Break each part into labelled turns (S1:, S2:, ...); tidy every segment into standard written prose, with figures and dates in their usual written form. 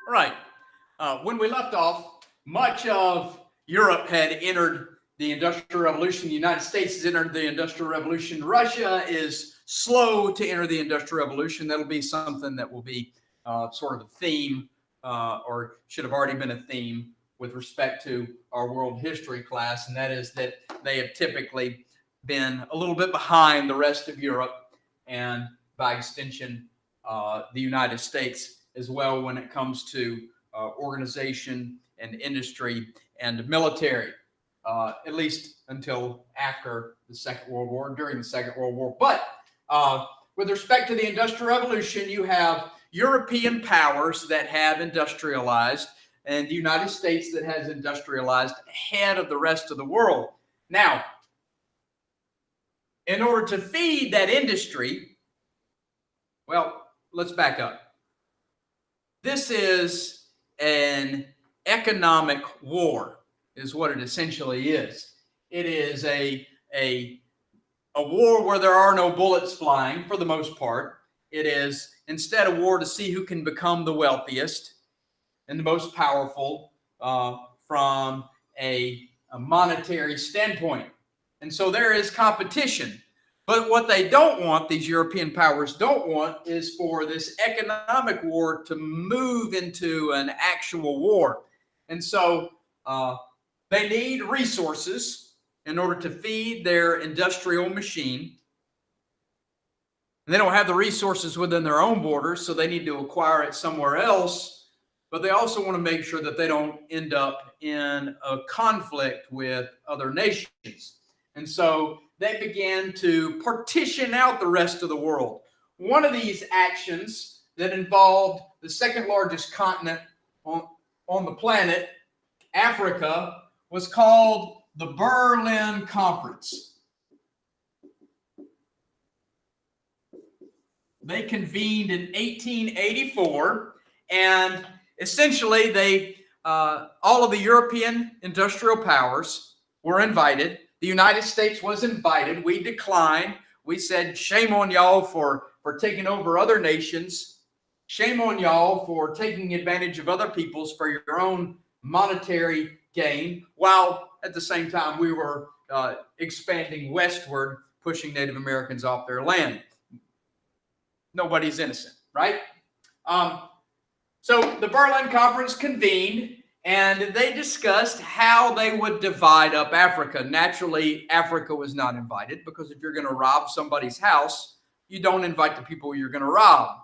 S1: Right. When we left off, much of Europe had entered the Industrial Revolution. The United States has entered the Industrial Revolution. Russia is slow to enter the Industrial Revolution. That'll be something that will be sort of a theme, or should have already been a theme with respect to our world history class, and that is that they have typically been a little bit behind the rest of Europe and, by extension, the United States as well when it comes to organization and industry and military, at least until after the Second World War, during the Second World War. But with respect to the Industrial Revolution, you have European powers that have industrialized and the United States that has industrialized ahead of the rest of the world. Now, in order to feed that industry, well, let's back up. This is an economic war, is what it essentially is. It is a war where there are no bullets flying for the most part. It is instead a war to see who can become the wealthiest and the most powerful from a monetary standpoint. And so there is competition. But what they don't want, these European powers don't want, is for this economic war to move into an actual war. And so they need resources in order to feed their industrial machine. And they don't have the resources within their own borders, so they need to acquire it somewhere else. But they also want to make sure that they don't end up in a conflict with other nations. And so they began to partition out the rest of the world. One of these actions that involved the second largest continent on the planet, Africa, was called the Berlin Conference. They convened in 1884, and essentially they all of the European industrial powers were invited. The United States was invited. We declined. We said, shame on y'all for taking over other nations. Shame on y'all for taking advantage of other peoples for your own monetary gain, while at the same time we were expanding westward, pushing Native Americans off their land. Nobody's innocent, right? So the Berlin Conference convened, and they discussed how they would divide up Africa. Naturally, Africa was not invited, because if you're going to rob somebody's house, you don't invite the people you're going to rob.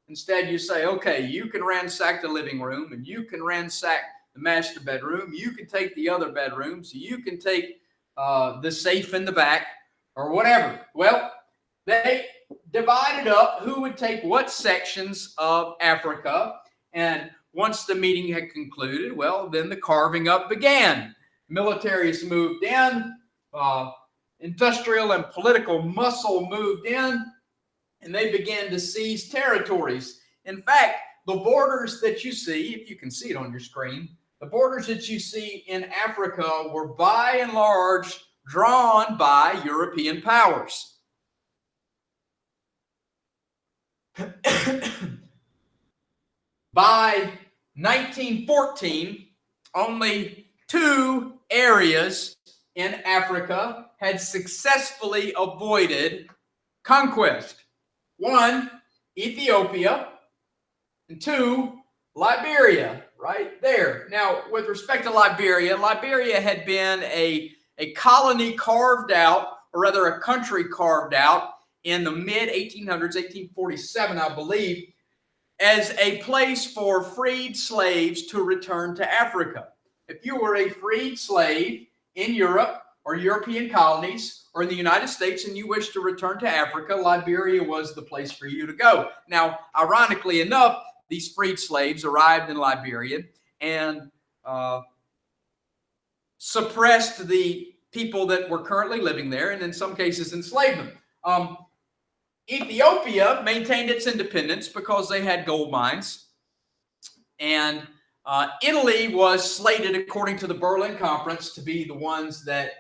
S1: Instead, you say, okay, you can ransack the living room, and you can ransack the master bedroom. You can take the other bedrooms. You can take the safe in the back, or whatever. Well, they divided up who would take what sections of Africa, and once the meeting had concluded, well, then the carving up began. Militaries moved in, industrial and political muscle moved in, and they began to seize territories. In fact, the borders that you see, if you can see it on your screen, the borders that you see in Africa were by and large drawn by European powers. By 1914, only 2 areas in Africa had successfully avoided conquest. 1, Ethiopia, and 2, Liberia, right there. Now, with respect to Liberia, Liberia had been a colony carved out, or rather a country carved out in the mid-1800s, 1847, I believe, as a place for freed slaves to return to Africa. If you were a freed slave in Europe or European colonies or in the United States and you wished to return to Africa, Liberia was the place for you to go. Now, ironically enough, these freed slaves arrived in Liberia and suppressed the people that were currently living there, and in some cases enslaved them. Ethiopia maintained its independence because they had gold mines, and Italy was slated, according to the Berlin Conference, to be the ones that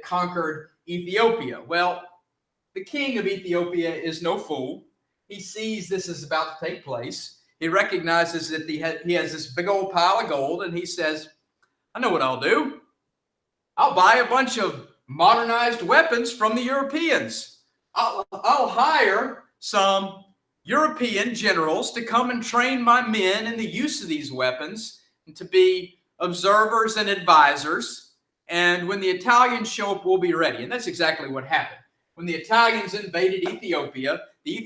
S1: conquered Ethiopia. Well, the king of Ethiopia is no fool. He sees this is about to take place. he recognizes that he has this big old pile of gold, and he says, I know what I'll do. I'll buy a bunch of modernized weapons from the Europeans. I'll hire some European generals to come and train my men in the use of these weapons and to be observers and advisors. And when the Italians show up, we'll be ready. And that's exactly what happened. When the Italians invaded Ethiopia, the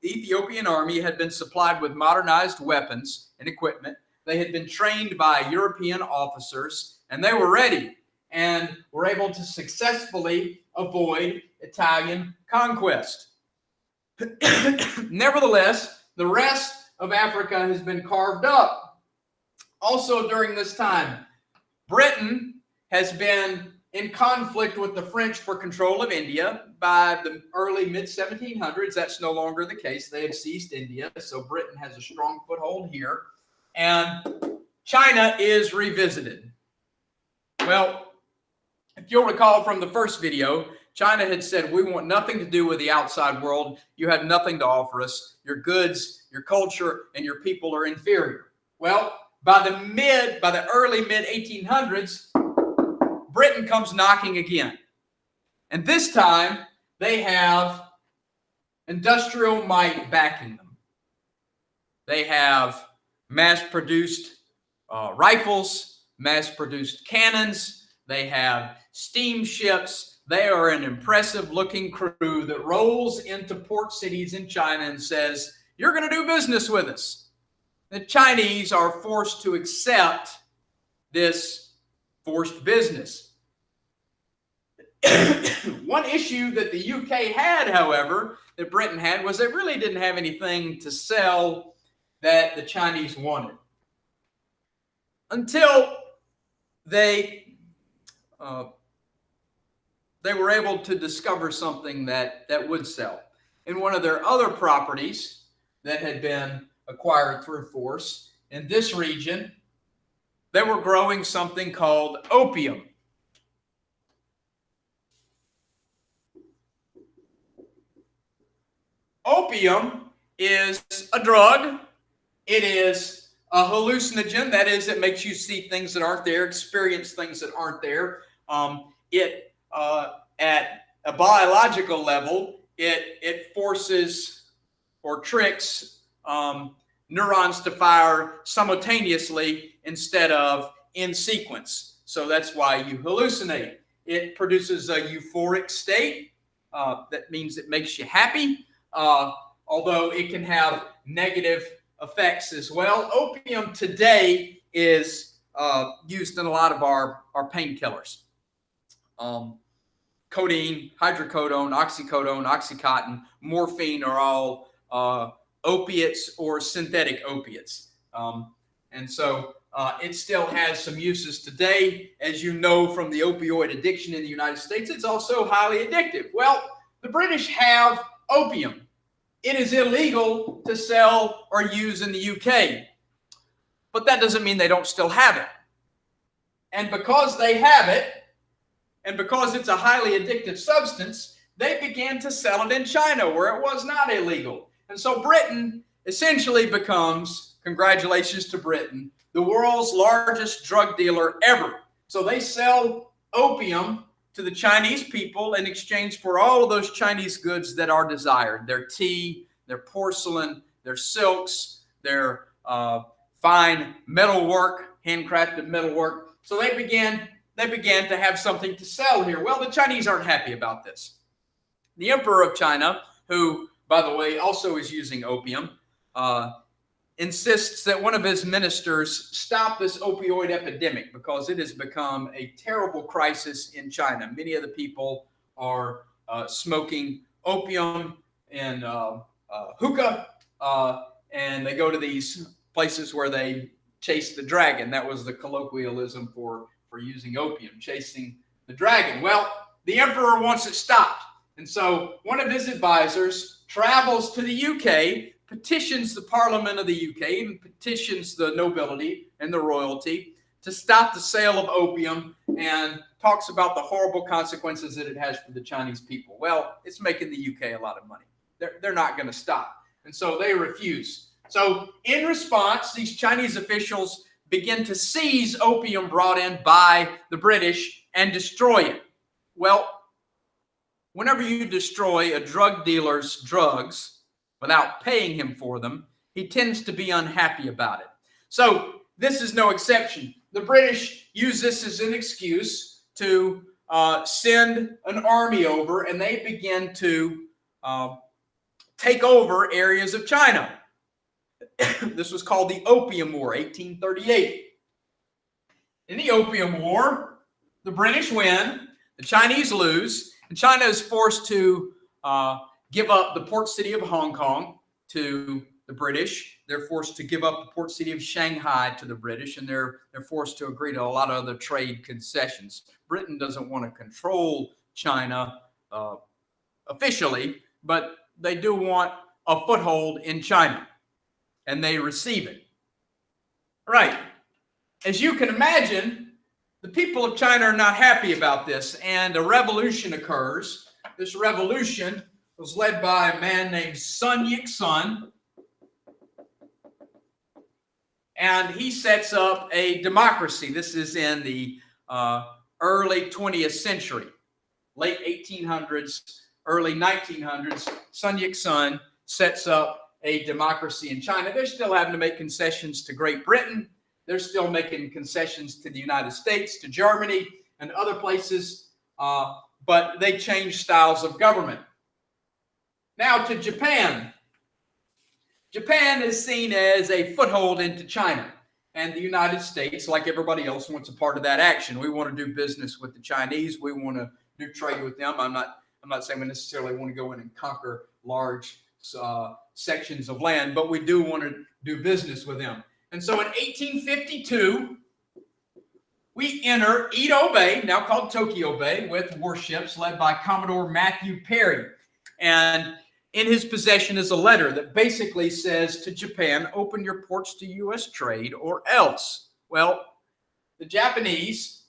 S1: Ethiopian army had been supplied with modernized weapons and equipment. They had been trained by European officers, and they were ready and were able to successfully avoid Italian conquest. Nevertheless, the rest of Africa has been carved up. Also during this time, Britain has been in conflict with the French for control of India. By the early mid-1700s, that's no longer the case. They have seized India, so Britain has a strong foothold here. And China is revisited. Well, if you'll recall from the first video, China had said, we want nothing to do with the outside world. You have nothing to offer us. Your goods, your culture, and your people are inferior. Well, by the early mid-1800s, Britain comes knocking again. And this time, they have industrial might backing them. They have mass-produced rifles, mass-produced cannons. They have steamships. They are an impressive-looking crew that rolls into port cities in China and says, you're going to do business with us. The Chinese are forced to accept this forced business. One issue that the UK had, however, that Britain had, was they really didn't have anything to sell that the Chinese wanted. Until they were able to discover something that would sell. In one of their other properties that had been acquired through force, in this region, they were growing something called opium. Opium is a drug. It is a hallucinogen. That is, it makes you see things that aren't there, experience things that aren't there. At a biological level, it forces or tricks neurons to fire simultaneously instead of in sequence. So that's why you hallucinate. It produces a euphoric state. That means it makes you happy. Although it can have negative effects as well. Opium today is used in a lot of our painkillers. Codeine, hydrocodone, oxycodone, oxycontin, morphine are all opiates or synthetic opiates. And so it still has some uses today. As you know from the opioid addiction in the United States, it's also highly addictive. Well, the British have opium. It is illegal to sell or use in the UK. But that doesn't mean they don't still have it. And because they have it, and because it's a highly addictive substance, they began to sell it in China where it was not illegal. And so Britain essentially becomes, congratulations to Britain, the world's largest drug dealer ever. So they sell opium to the Chinese people in exchange for all of those Chinese goods that are desired. Their tea, their porcelain, their silks, their fine metalwork, handcrafted metalwork. So they began to have something to sell here. Well, the Chinese aren't happy about this. The Emperor of China, who, by the way, also is using opium, insists that one of his ministers stop this opioid epidemic because it has become a terrible crisis in China. Many of the people are smoking opium and hookah, and they go to these places where they chase the dragon. That was the colloquialism for using opium, chasing the dragon. Well, the emperor wants it stopped. And so one of his advisors travels to the UK, petitions the Parliament of the UK, and petitions the nobility and the royalty to stop the sale of opium, and talks about the horrible consequences that it has for the Chinese people. Well, it's making the UK a lot of money. They're not going to stop. And so they refuse. So in response, these Chinese officials begin to seize opium brought in by the British and destroy it. Well, whenever you destroy a drug dealer's drugs without paying him for them, he tends to be unhappy about it. So this is no exception. The British use this as an excuse to send an army over, and they begin to take over areas of China. This was called the Opium War, 1838. In the Opium War, the British win, the Chinese lose, and China is forced to give up the port city of Hong Kong to the British. They're forced to give up the port city of Shanghai to the British, and they're forced to agree to a lot of other trade concessions. Britain doesn't want to control China officially, but they do want a foothold in China, and they receive it. Right. As you can imagine, the people of China are not happy about this, and a revolution occurs. This revolution was led by a man named Sun Yat-sen, and he sets up a democracy. This is in the early 20th century, late 1800s, early 1900s. Sun Yat-sen sets up a democracy in China. They're still having to make concessions to Great Britain. They're still making concessions to the United States, to Germany, and other places, but they change styles of government. Now to Japan. Japan is seen as a foothold into China, and the United States, like everybody else, wants a part of that action. We want to do business with the Chinese. We want to do trade with them. I'm not saying we necessarily want to go in and conquer large sections of land, but we do want to do business with them. And so in 1852, we enter Edo Bay, now called Tokyo Bay, with warships led by Commodore Matthew Perry. And in his possession is a letter that basically says to Japan, open your ports to U.S. trade or else. Well, the Japanese,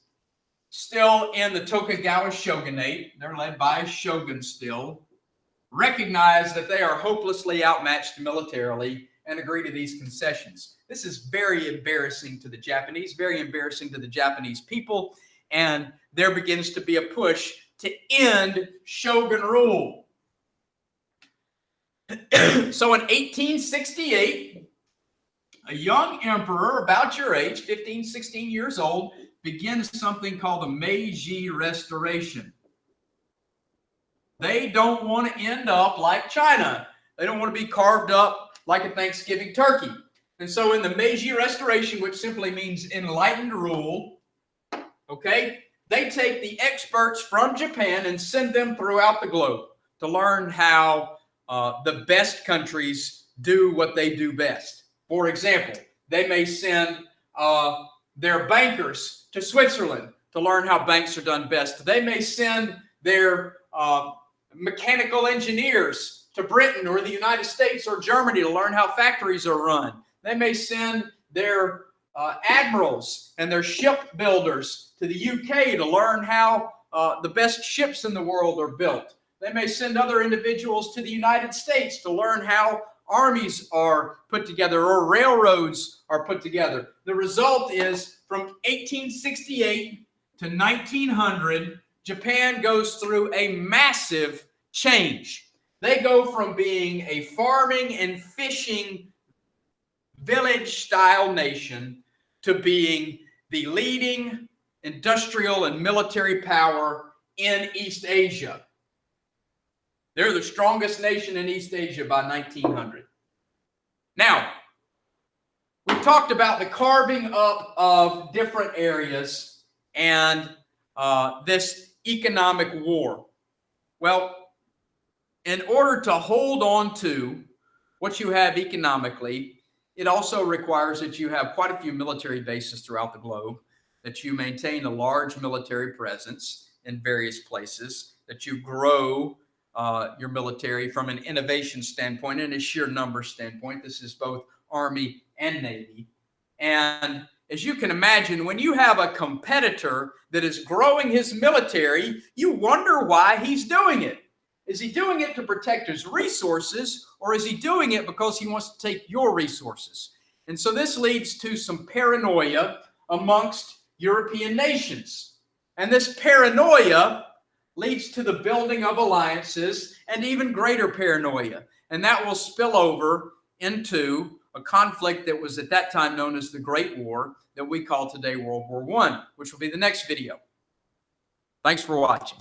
S1: still in the Tokugawa shogunate, they're led by a shogun still, recognize that they are hopelessly outmatched militarily and agree to these concessions. This is very embarrassing to the Japanese, very embarrassing to the Japanese people, and there begins to be a push to end shogun rule. So in 1868, a young emperor about your age, 15, 16 years old, begins something called the Meiji Restoration. They don't want to end up like China. They don't want to be carved up like a Thanksgiving turkey. And so in the Meiji Restoration, which simply means enlightened rule, okay, they take the experts from Japan and send them throughout the globe to learn how the best countries do what they do best. For example, they may send their bankers to Switzerland to learn how banks are done best. They may send their mechanical engineers to Britain or the United States or Germany to learn how factories are run. They may send their admirals and their shipbuilders to the UK to learn how the best ships in the world are built. They may send other individuals to the United States to learn how armies are put together or railroads are put together. The result is from 1868 to 1900, Japan goes through a massive change. They go from being a farming and fishing village-style nation to being the leading industrial and military power in East Asia. They're the strongest nation in East Asia by 1900. Now, we talked about the carving up of different areas and this economic war. Well, in order to hold on to what you have economically, it also requires that you have quite a few military bases throughout the globe, that you maintain a large military presence in various places, that you grow your military from an innovation standpoint and a sheer number standpoint. This is both Army and Navy. And as you can imagine, when you have a competitor that is growing his military, you wonder why he's doing it. Is he doing it to protect his resources, or is he doing it because he wants to take your resources? And so this leads to some paranoia amongst European nations. And this paranoia leads to the building of alliances and even greater paranoia. And that will spill over into a conflict that was at that time known as the Great War, that we call today World War I, which will be the next video. Thanks for watching.